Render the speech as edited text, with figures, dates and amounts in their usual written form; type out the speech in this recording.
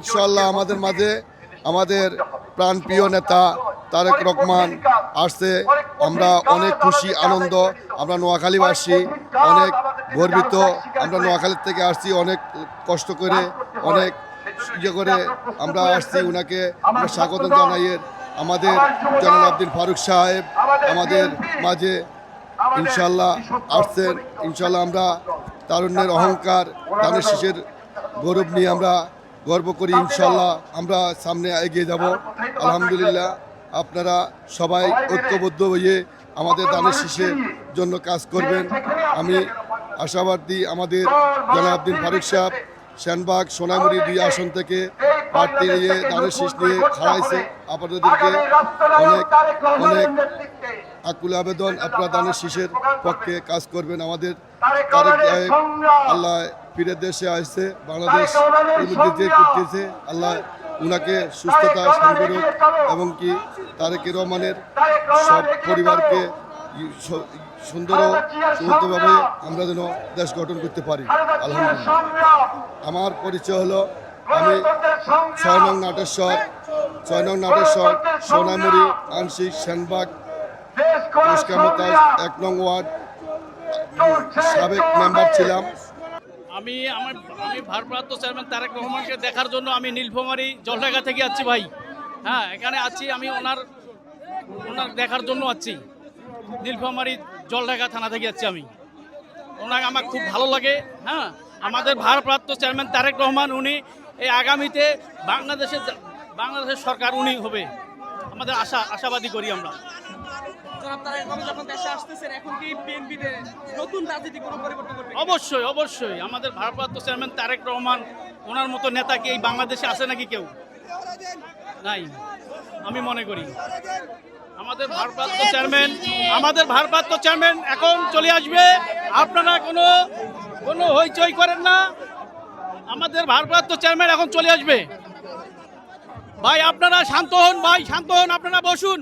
ইনশাআল্লাহ আমাদের মাঝে আমাদের প্রাণপ্রিয় নেতা তারেক রহমান আসছে। আমরা অনেক খুশি আনন্দ, আমরা নোয়াখালীবাসী অনেক গর্বিত। আমরা নোয়াখালীর থেকে আসছি অনেক কষ্ট করে, অনেক ইয়ে করে আমরা আসছি। উনাকে আমরা স্বাগত জানাই। আমাদের জনাব আব্দুল ফারুক সাহেব আমাদের মাঝে ইনশাআল্লাহ আসছেন। ইনশাআল্লাহ আমরা তারুণ্যের অহংকার, ধানের শীষের গৌরব নিয়ে আমরা গর্ব করি। ইনশাআল্লাহ আমরা সামনে এগিয়ে যাব। আলহামদুলিল্লাহ আপনারা সবাই ঐক্যবদ্ধ হয়ে আমাদের ধানের শীষের জন্য কাজ করবেন। আমি আশাবাদী আমাদের জনাব আব্দুল ফারুক সাহেব সেনবাগ সোনামুড়ি 2 আসন থেকে প্রার্থী নিয়ে ধানের শীষ নিয়ে খাড়াইছে। আপনাদেরকে অনেক অনেক আকুল আবেদন, আপনারা ধানের শীষের পক্ষে কাজ করবেন। আমাদের তারেক সাহেব আল্লাহ ফিরে দেশে আসছে, বাংলাদেশ করতেছে। আল্লাহ উনাকে সুস্থতা সংগ্রহ এবং কি তারেক রহমানের সব পরিবারকে সুন্দর সুন্দরভাবে আমরা যেন দেশ গঠন করতে পারি। আলহামদুলিল্লাহ। আমার পরিচয় হলো আমি 6 নং নাটেশ্বর সোনামুড়ি আংশিক সেনবাগ পুষ্কামতাজ 1 নং ওয়ার্ড সাবেক মেম্বার ছিলাম। আমি ভারপ্রাপ্ত চেয়ারম্যান তারেক রহমানকে দেখার জন্য আমি নীলফামারী জলঢাকা থেকে আছি ভাই। হ্যাঁ, এখানে আছি আমি ওনার দেখার জন্য আছি। নীলফামারী জলঢাকা থানা থেকে আছি আমি। ওনাকে আমার খুব ভালো লাগে। হ্যাঁ, আমাদের ভারপ্রাপ্ত চেয়ারম্যান তারেক রহমান উনি এই আগামীতে বাংলাদেশের সরকার উনি হবে আমাদের আশাবাদী করি আমরা। অবশ্যই অবশ্যই আমাদের ভারপ্রাপ্ত চেয়ারম্যান তারেক রহমান ওনার মতো নেতা কি এই বাংলাদেশে আছে নাকি কেউ? নাই, আমি মনে করি। আমাদের ভারপ্রাপ্ত চেয়ারম্যান এখন চলে আসবে। আপনারা কোনো হইচই করেন না। আমাদের ভারপ্রাপ্ত চেয়ারম্যান এখন চলে আসবে। ভাই আপনারা শান্ত হন, আপনারা বসুন।